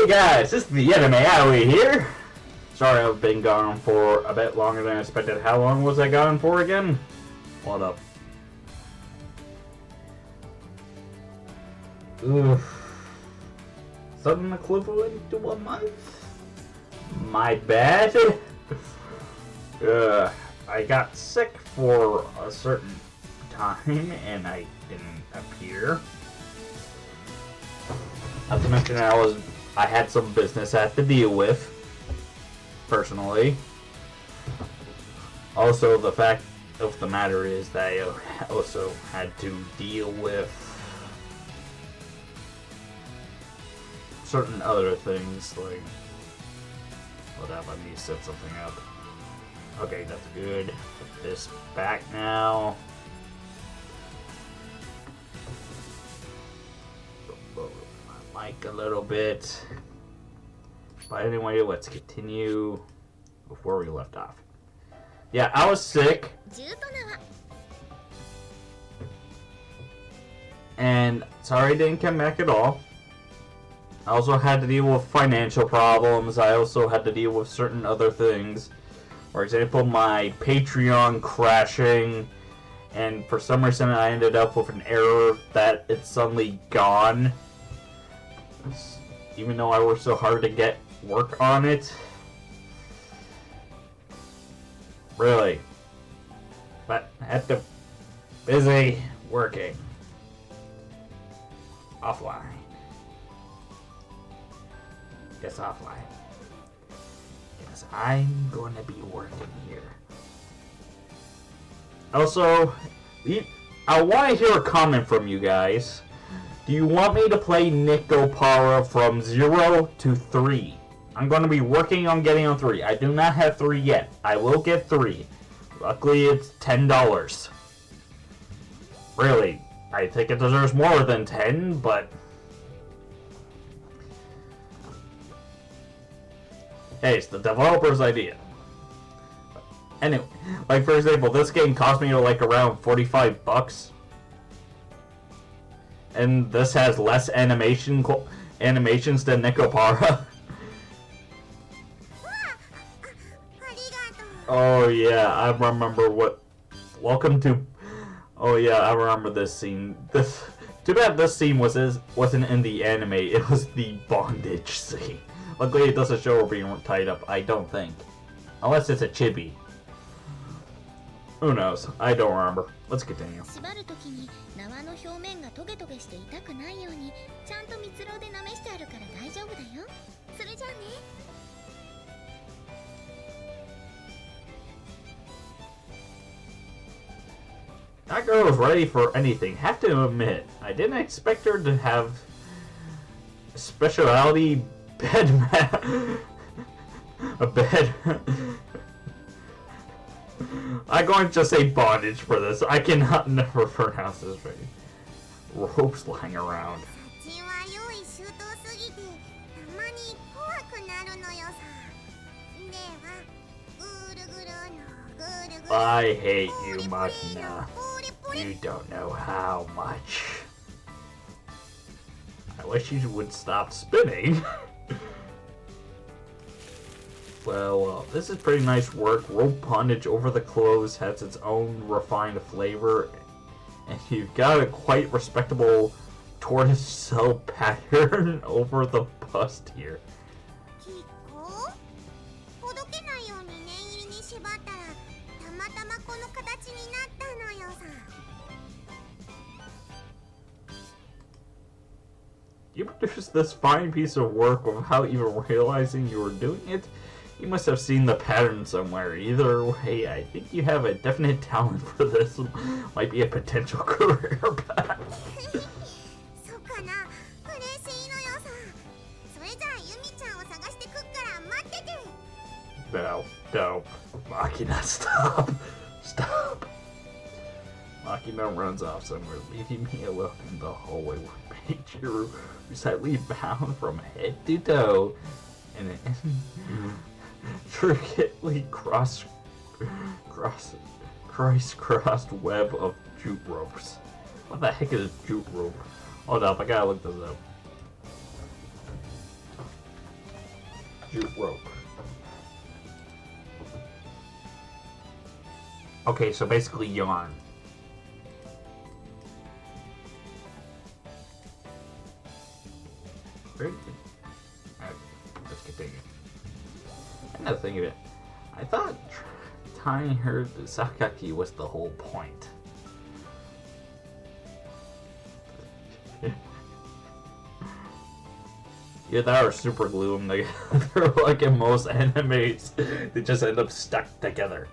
Hey guys, this is the Anime Alley here. Sorry I've been gone for a bit longer than I expected. How long was I gone for again? What up? Oof. Something equivalent to a month? My bad. I got sick for a certain time and I didn't appear. Not to mention I had some business I had to deal with, personally. Also, the fact of the matter is that I also had to deal with certain other things, like... Hold up, I need to set something up. Okay, that's good. Put this back now. Mic a little bit. But anyway, let's continue before we left off. Yeah, I was sick. And sorry I didn't come back at all. I also had to deal with financial problems. I also had to deal with certain other things. For example, my Patreon crashing. And for some reason I ended up with an error that it's suddenly gone. Even though I worked so hard to get work on it. Really. But I had to busy working. Offline. Yes, offline. Yes, I'm gonna be working here. Also, I want to hear a comment from you guys. Do you want me to play Nico Para from 0 to 3? I'm going to be working on getting on 3. I do not have 3 yet. I will get 3. Luckily, it's $10. Really, I think it deserves more than 10, but... Hey, it's the developer's idea. Anyway, like for example, this game cost me like around $45. And this has less animations than Nico Para. Oh yeah, I remember what. Welcome to. Oh yeah, I remember this scene. Too bad this scene wasn't in the anime. It was the bondage scene. Luckily, it doesn't show her being tied up. I don't think, unless it's a chibi. Who knows? I don't remember. Let's continue. That girl was ready for anything. Have to admit, I didn't expect her to have specialty a bed. I'm going to just say bondage for this. I cannot never pronounce this right. Ropes lying around. I hate you, Machina. You don't know how much. I wish you would stop spinning. Well, this is pretty nice work. Rope bondage over the clothes has its own refined flavor. And you've got a quite respectable tortoise-shell pattern over the bust here. You produced this fine piece of work without even realizing you were doing it? You must have seen the pattern somewhere. Either way, I think you have a definite talent for this. Might be a potential career path. No. Machina, stop. Stop. Machina runs off somewhere, leaving me alone in the hallway with Major silently bound from head to toe in an intricately crisscrossed web of jute ropes. What the heck is a jute rope? Hold up, I gotta look this up. jute rope. Okay, so basically yarn. Alright, let's continue. Another thing of it, I thought tying her to Sakaki was the whole point. Yeah, that or super glue them together like in most animes. They just end up stuck together.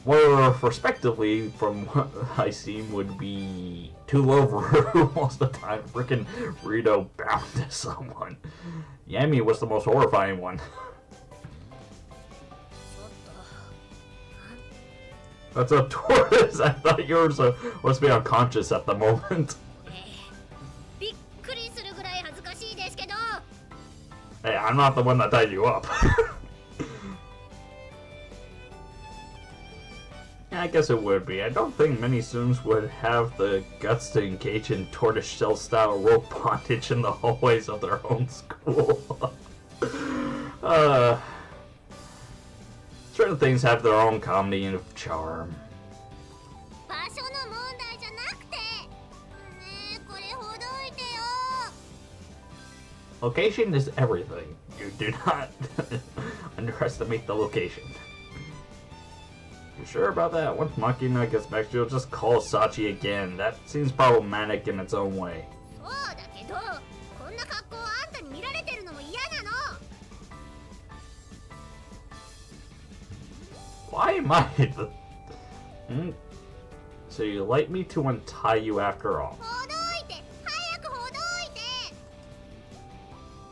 Where, respectively, from what I seen, would be too low for most of the time. Frickin' Rito bound to someone. Yami was the most horrifying one. That's a tortoise. I thought yours was be unconscious at the moment. Hey, I'm not the one that tied you up. Yeah, I guess it would be. I don't think many students would have the guts to engage in tortoiseshell style rope bondage in the hallways of their own school. Certain things have their own comedy and charm. Location is everything. You do not underestimate the location. You sure about that? Once Makina gets back, she'll just call Sachi again. That seems problematic in its own way. Why am I the... So you like me to untie you after all?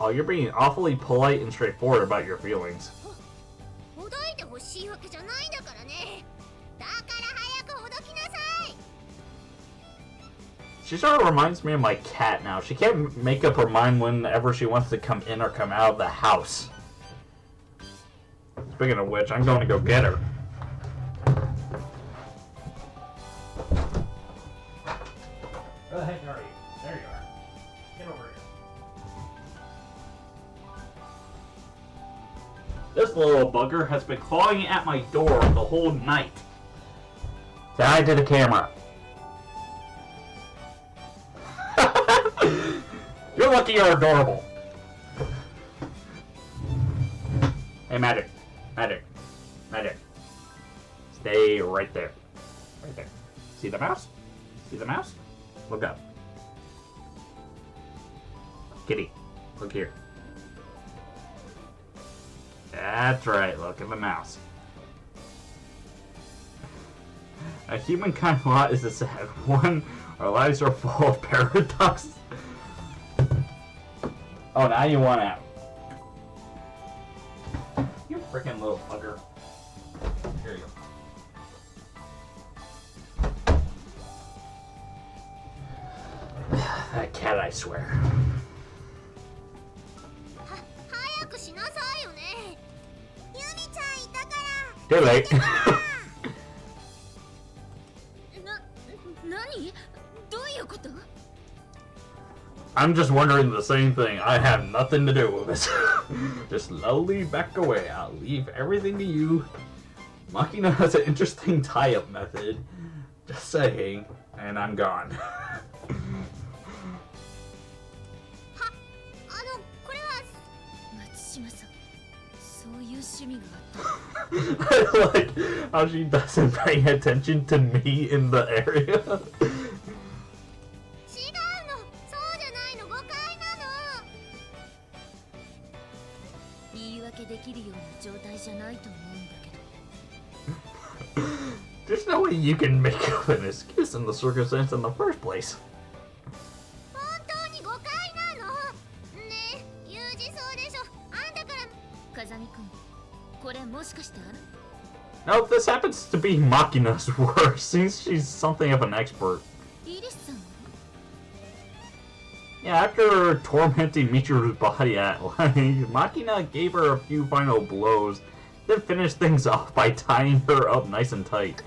Oh, you're being awfully polite and straightforward about your feelings. She sort of reminds me of my cat now. She can't make up her mind whenever she wants to come in or come out of the house. Speaking of which, I'm going to go get her. Where the heck are you? There you are. Get over here. This little bugger has been clawing at my door the whole night. Say hi to the camera. You're lucky you're adorable. Hey, Magic. Magic. Magic. Stay right there. Right there. See the mouse? See the mouse? Look up. Kitty, look here. That's right, look at the mouse. A humankind lot is a sad one. Our lives are full of paradoxes. Oh, now you want out. You freaking little bugger. Here you go. That cat, I swear. Too late. I'm just wondering the same thing. I have nothing to do with it. Just slowly back away. I'll leave everything to you. Makina has an interesting tie-up method. Just saying. And I'm gone. I like how she doesn't pay attention to me in the area. There's no way you can make up an excuse in the circumstance in the first place. No, this happens to be Makina's work, since she's something of an expert. Yeah, after tormenting Michiru's body at length, Makina gave her a few final blows, then finished things off by tying her up nice and tight.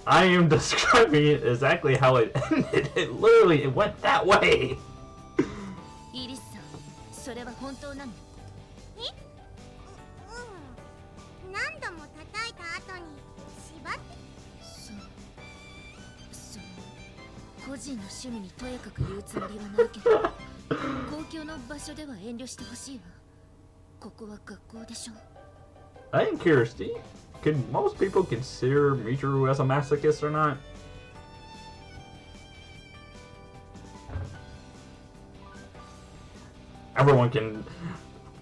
I am describing it exactly how it ended. It went that way. イリスさん、それは本当なの？何度も叩いた後に縛って。個人の趣味にとやかく言うつもりはないけど、公共の場所では遠慮してほしいわ。ここは学校でしょ。I am curious, Steve. Can most people consider Michiru as a masochist or not? Everyone can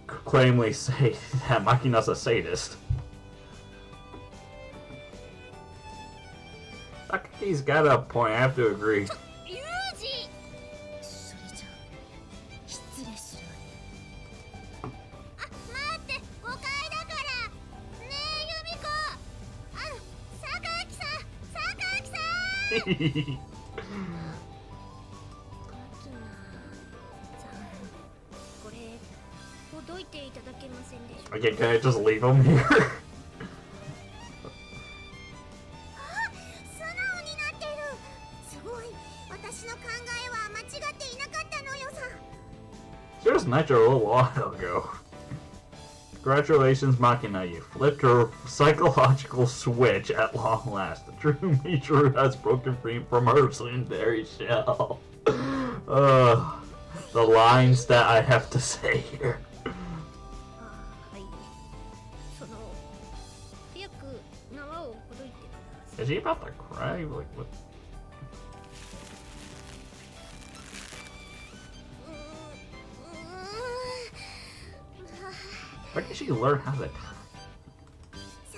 claimly say that Makina's a sadist. Sakaki's got a point, I have to agree. それじゃ失礼するわね。待って、誤解だから。ねえ、由美子。榊さん、榊さん。これ、ほどいていただけませんでしょうか。Okay, can I just leave him here? 素直になってる。すごい。私の考えは間違っていなかったのよさ。She was natural a little while ago. Congratulations, Makina. You flipped her psychological switch at long last. The true Michiru has broken free from her legendary shell. The lines that I have to say here. はい。その早く縄をほどいてください。 Is she about to cry? Like what? Where did she learn how to? さ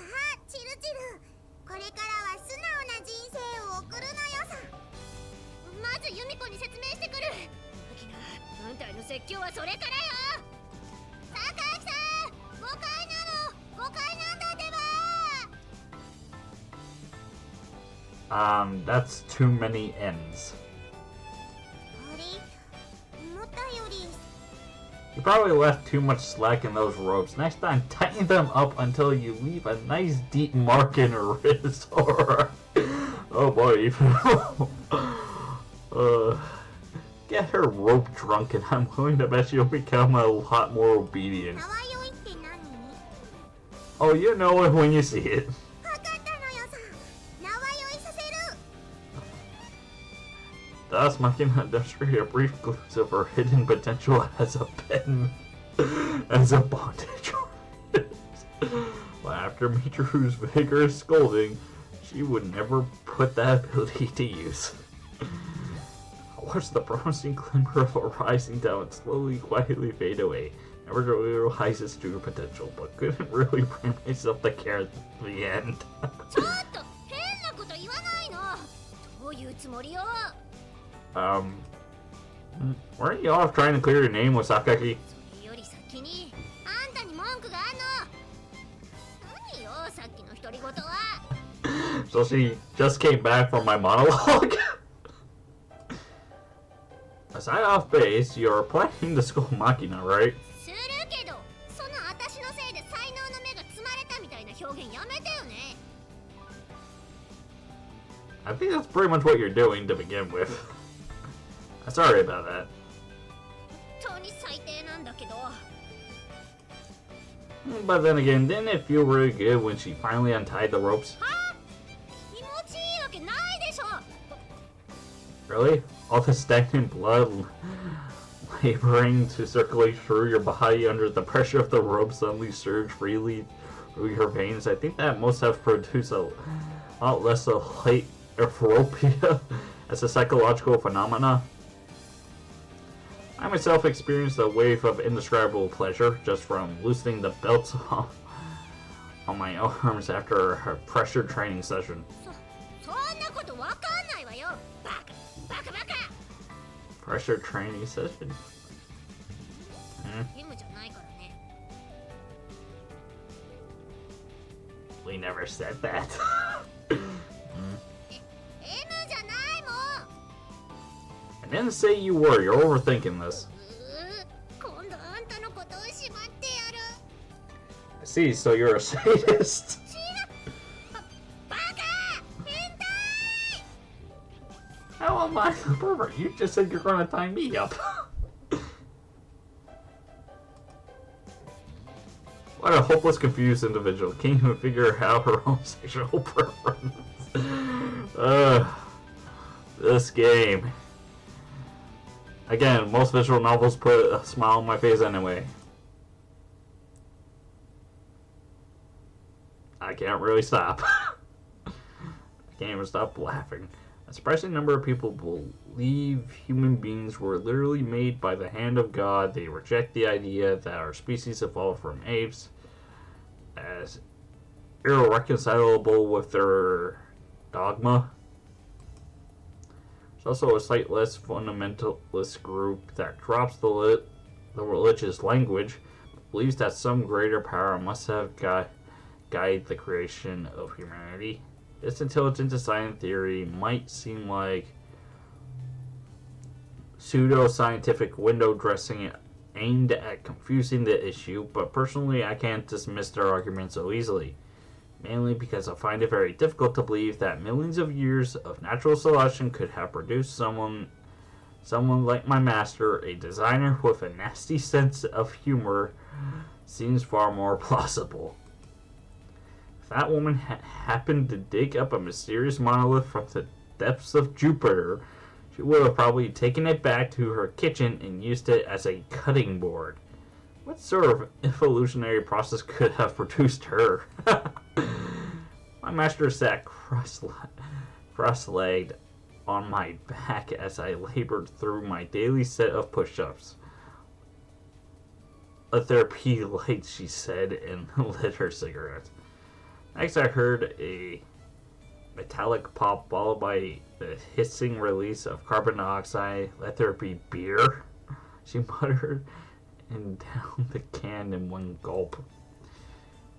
あ、チルチル。これからは素直な人生を送るのよさ。まず由美子に説明してくる。マキナ、あんたの説教はそれからよ。榊さん、誤解なの。誤解なんだってば。That's too many ends. あれ、思ったより。 You probably left too much slack in those ropes. Next time, tighten them up until you leave a nice deep mark in her wrist. Or, oh boy, get her rope drunk, and I'm willing to bet she'll become a lot more obedient. 縄酔いって何？ Oh, you know it when you see it. わかったのよさ。縄酔いさせる。 Thus, Makina demonstrated a brief glimpse of her hidden potential as a bondage. But after Michiru's vigorous scolding, she would never put that ability to use. I watched the promising glimmer of a rising talent slowly, quietly fade away. Never realized its true potential, but couldn't really bring myself to care at the end. ちょっと変なこと言わないの。どういうつもりよ。 Weren't you off trying to clear your name with Sakaki? それより先にあんたに文句があんの。何よさっきの独り言は。 So she just came back from my monologue? Aside off base, you're planning to school Makina, right? するけど、その私のせいで才能の目が摘まれたみたいな表現やめてよね。 I think that's pretty much what you're doing to begin with. Sorry about that. 本当に最低なんだけど。 But then again, didn't it feel really good when she finally untied the ropes? は？気持ちいいわけないでしょ。 Really? All the stagnant blood laboring to circulate through your body under the pressure of the rope suddenly surge freely through your veins. I think that must have produced a lot less of light euphoria as a psychological phenomena. I myself experienced a wave of indescribable pleasure just from loosening the belts on my arms after a pressure training session. そんなことわかんないわよ。バカバカバカ。 Pressure training session? 義務じゃないからね。 We never said that. M じゃないもん。 I didn't say you were. You're overthinking this. 今度あんたのことをしまってやる。 I see, so you're a sadist. バカ変態。Perfect. You just said you're going to tie me up. What a hopeless, confused individual. Can't even figure out her own sexual preference. This game. Again, most visual novels put a smile on my face anyway. I can't really stop. I can't even stop laughing. A surprising number of people believe human beings were literally made by the hand of God. They reject the idea that our species evolved from apes as irreconcilable with their dogma. There's also a sightless fundamentalist group that drops the religious language, but believes that some greater power must have guided the creation of humanity. This intelligent design theory might seem like pseudo-scientific window dressing aimed at confusing the issue, but personally I can't dismiss their argument so easily. Mainly because I find it very difficult to believe that millions of years of natural selection could have produced someone like my master, a designer with a nasty sense of humor, seems far more plausible. If that woman happened to dig up a mysterious monolith from the depths of Jupiter, she would have probably taken it back to her kitchen and used it as a cutting board. What sort of evolutionary process could have produced her? My master sat cross-legged on my back as I labored through my daily set of push-ups. A therapy light, she said, and lit her cigarette. Next, I heard a metallic pop followed by the hissing release of carbon dioxide. Let there be beer, she muttered, and down the can in one gulp.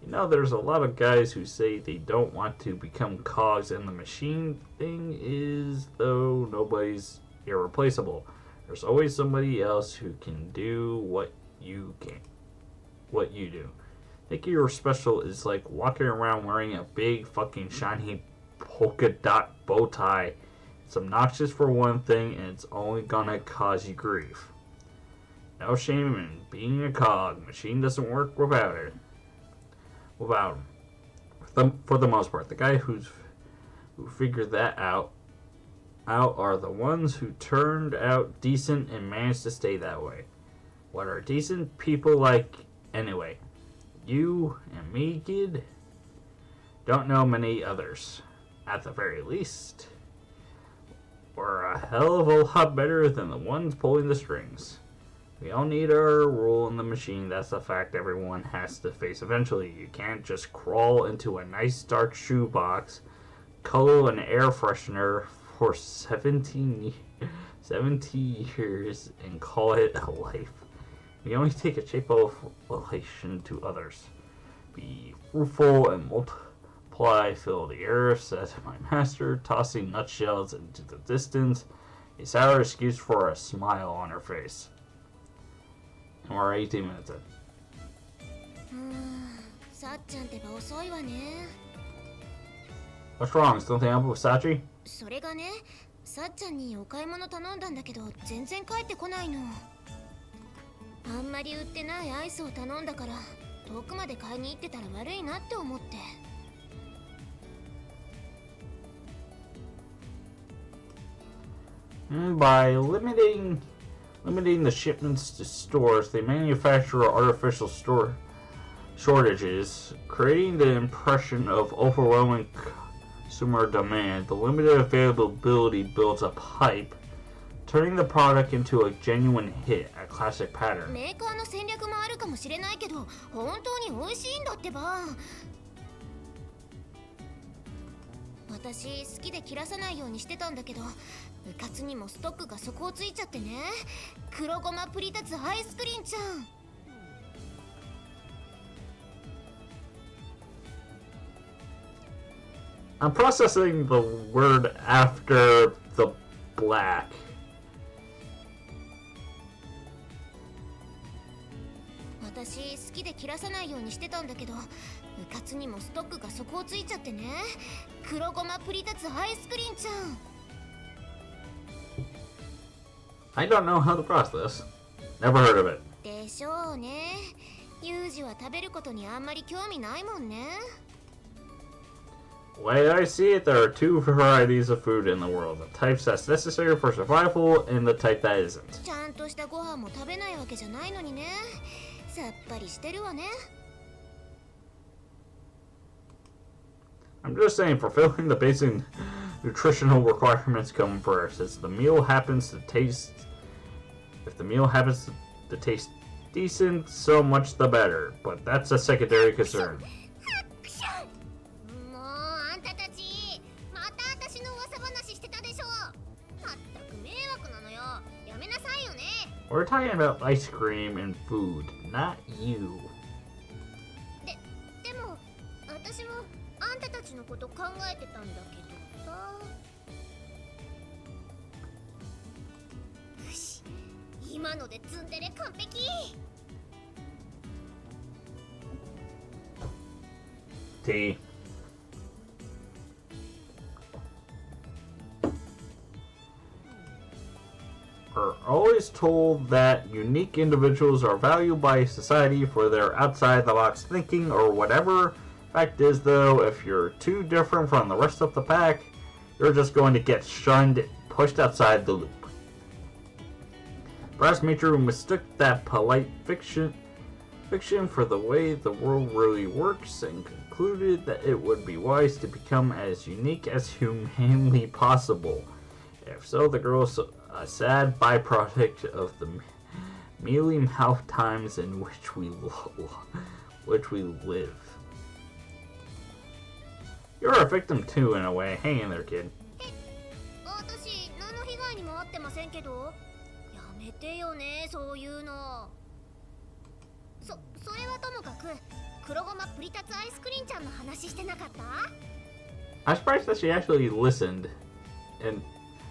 You know, there's a lot of guys who say they don't want to become cogs in the machine. Thing is, though, nobody's irreplaceable. There's always somebody else who can do what you do. Thinking you're special is like walking around wearing a big fucking shiny polka dot bow tie. It's obnoxious for one thing, and it's only gonna cause you grief. No shame in being a cog. Machine doesn't work without it. Without him. For the most part, the guy who figured that out are the ones who turned out decent and managed to stay that way. What are decent people like anyway? You and me, kid? Don't know many others. At the very least, we're a hell of a lot better than the ones pulling the strings. We all need our role in the machine. That's a fact everyone has to face eventually. You can't just crawl into a nice dark shoebox, color an air freshener for 70 years and call it a life. We only take a shape of relation to others. Be fruitful and multiply, fill the earth, said my master, tossing nutshells into the distance, a sour excuse for a smile on her face. And we're 18 minutes in. さっちゃんってば遅いわね。 What's wrong? Something up with Sachi? それがね、さっちゃんにお買い物頼んだんだけど全然帰ってこないの。あんまり売ってないアイスを頼んだから遠くまで買いに行ってたら悪いなって思って。By limiting the shipments to stores, they manufacture artificial shortages, creating the impression of overwhelming consumer demand. The limited availability builds up hype, turning the product into a genuine hit, a classic pattern. メーカーの戦略もあるかもしれないけど、本当に美味しいんだってば。私好きで切らさないようにしてたんだけど、うかつにもストックが底をついちゃってね。黒ごまプリ立つアイスクリーンちゃん。I'm processing the word after the black. 私好きで切らさないようにしてたんだけど、うかつにもストックが底をついちゃってね。黒ごまプリ立つアイスクリーンちゃん。I don't know how to process this. Never heard of it. でしょうね。ユージは食べることにあんまり興味ないもんね。The way I see it, there are two varieties of food in the world. The types that's necessary for survival and the type that isn't. ちゃんとしたご飯も食べないわけじゃないのにね。さっぱりしてるわね。I'm just saying, fulfilling the basic nutritional requirements come first. If the meal happens to taste decent, so much the better. But that's a secondary concern. もうあんたたち、また私の噂話してたでしょ。まったく迷惑なのよ。やめなさいよね。We're talking about ice cream and food, not you. でも私もあんたたちのこと考えてたんだけどさ。よし、今のでツンデレ完璧。T. We're always told that unique individuals are valued by society for their outside-the-box thinking or whatever. Fact is, though, if you're too different from the rest of the pack, you're just going to get shunned, pushed outside the loop. Perhaps Michiru mistook that polite fiction for the way the world really works and concluded that it would be wise to become as unique as humanly possible. If so, the girl is a sad byproduct of the mealy-mouthed times in which we live. You're a victim too, in a way. Hang in there, kid. 私何の被害にも遭ってませんけど。やめてよね、そういうの。それはともかく黒ごまプリタツアイスクリーンちゃんの話してなかった？ I'm surprised that she actually listened, and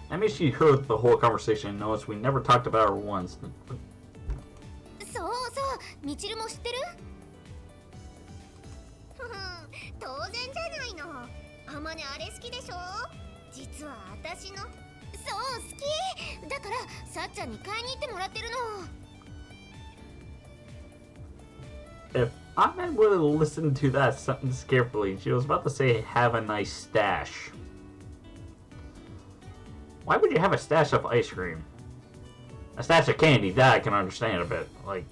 that means she heard the whole conversation and knows we never talked about her once. そうそう、みちるも知ってる？当然じゃないの。あまねあれ好きでしょ？実は私の。そう、好き。だからさっちゃんに買いに行ってもらってるの。If Ahmed would have listened to that sentence carefully, she was about to say, have a nice stash. Why would you have a stash of ice cream? A stash of candy, that I can understand a bit. Like,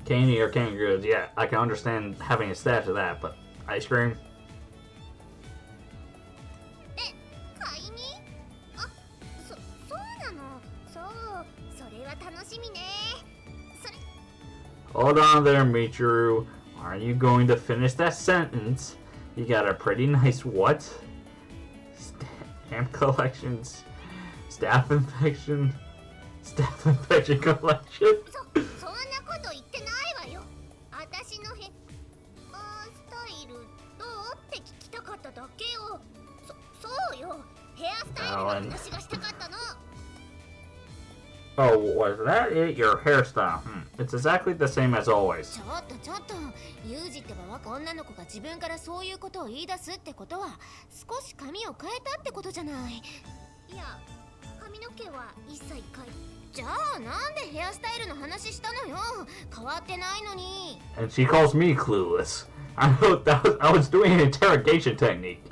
candy or canned goods, yeah, I can understand having a stash of that, but ice cream? 買いに？あ、そうなの。そう、それは楽しみね。Hold on there, Michiru. Are you going to finish that sentence? You got a pretty nice what? Stamp collections? Staff infection collection? そんなこと言ってないわよ。私のスタイルどうって聞きたかっただけよ。そうよ。ヘアスタイルの話がしたかったの。Oh, was that it? Your hairstyle? It's exactly the same as always. ちょっと。ユージってば若女の子が自分からそういうことを言い出すってことは少し髪を変えたってことじゃない。いや、髪の毛は一切変え。じゃあなんでヘアスタイルの話したのよ。変わってないのに。And she calls me clueless. I was doing an interrogation technique.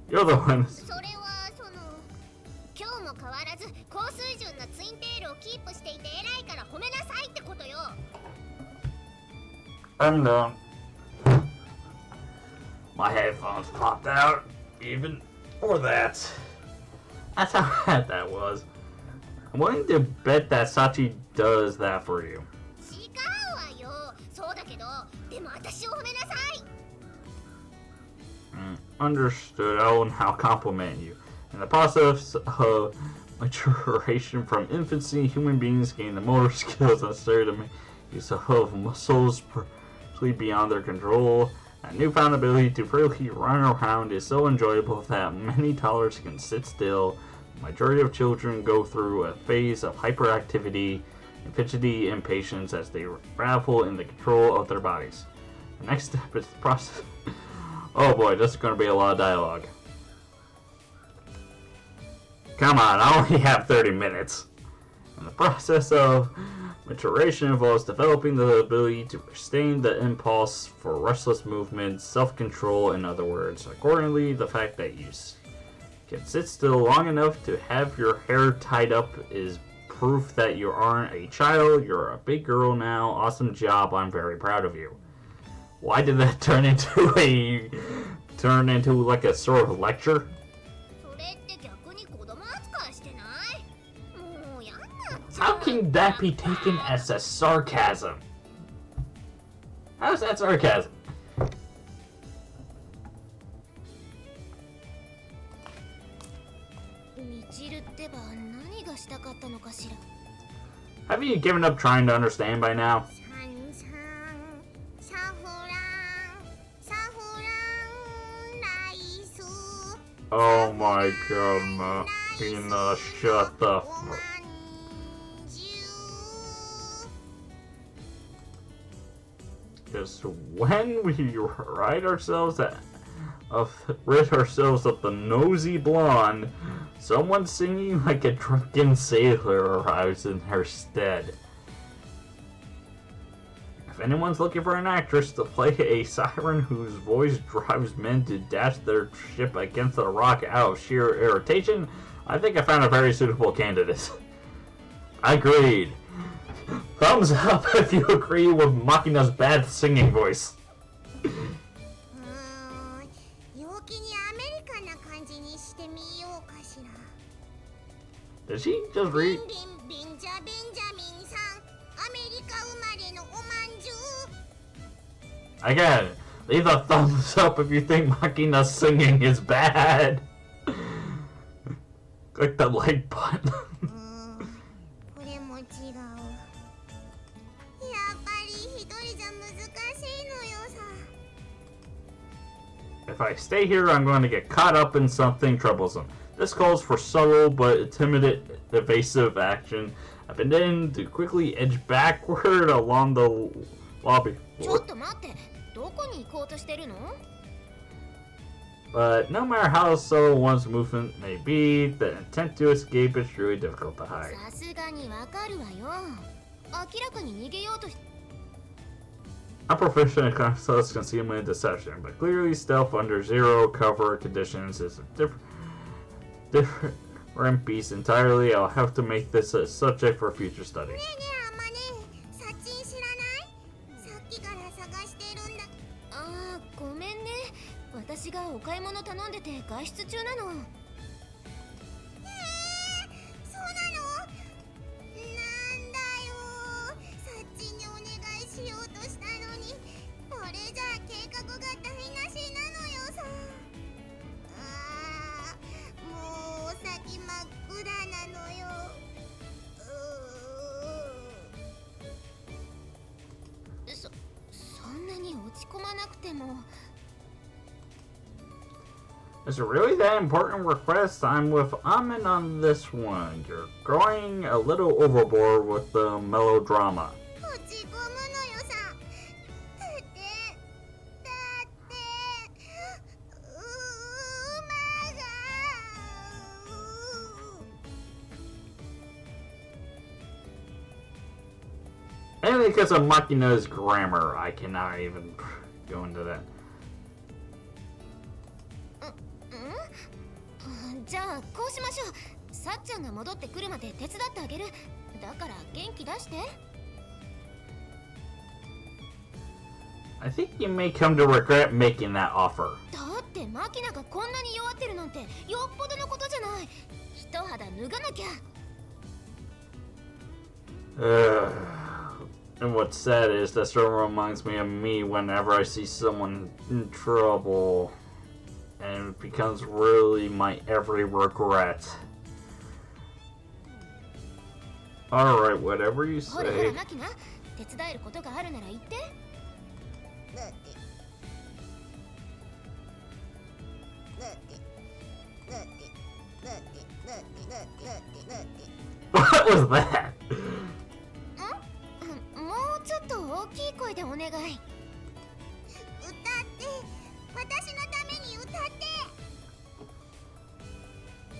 You're the one. それは今日も変わらず高水準なツインテールをキープしていて偉いから褒めなさいってことよ。I'm done. My headphones popped out even for that. That's how bad that was. I'm willing to bet that Sachi does that for you. 違うわよ。そうだけど、でも私を褒めなさい。Understood. I will now compliment you. In the process of maturation from infancy, human beings gain the motor skills necessary to make use of muscles beyond their control. That newfound ability to freely run around is so enjoyable that many toddlers can sit still. The majority of children go through a phase of hyperactivity and fidgety impatience as they ravel in the control of their bodies. The next step is the process. Oh boy, this is going to be a lot of dialogue. Come on, I only have 30 minutes. And the process of maturation involves developing the ability to restrain the impulse for restless movement, self-control, in other words. Accordingly, the fact that you can sit still long enough to have your hair tied up is proof that you aren't a child. You're a big girl now. Awesome job. I'm very proud of you. Why did that turn into like a sort of lecture? How can that be taken as a sarcasm? How is that sarcasm? Have you given up trying to understand by now? Oh my god, Makina, shut the fuck. Because when we rid ourselves of the nosy blonde, someone singing like a drunken sailor arrives in her stead. If anyone's looking for an actress to play a siren whose voice drives men to dash their ship against a rock out of sheer irritation, I think I found a very suitable candidate. Agreed. Thumbs up if you agree with Makina's bad singing voice. Did she just read? Again, leave a thumbs up if you think Makina's singing is bad. Click the like button. If I stay here, I'm going to get caught up in something troublesome. This calls for subtle but timid, evasive action. I've been in to quickly edge backward along the lobby floor. But no matter how subtle one's movement may be, the intent to escape is really difficult to hide. I'm proficient in concealment and deception, but clearly stealth under zero cover conditions is a different beast entirely. I'll have to make this a subject for future study. Is it really that important request? I'm with Amin on this one. You're going a little overboard with the melodrama. And because of Makina's grammar, I cannot even go into that. I think you may come to regret making that offer. And what's sad is that sort of reminds me of me whenever I see someone in trouble. And it becomes really my every regret. Alright, whatever you say. What was that?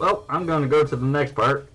Well, I'm gonna go to the next part.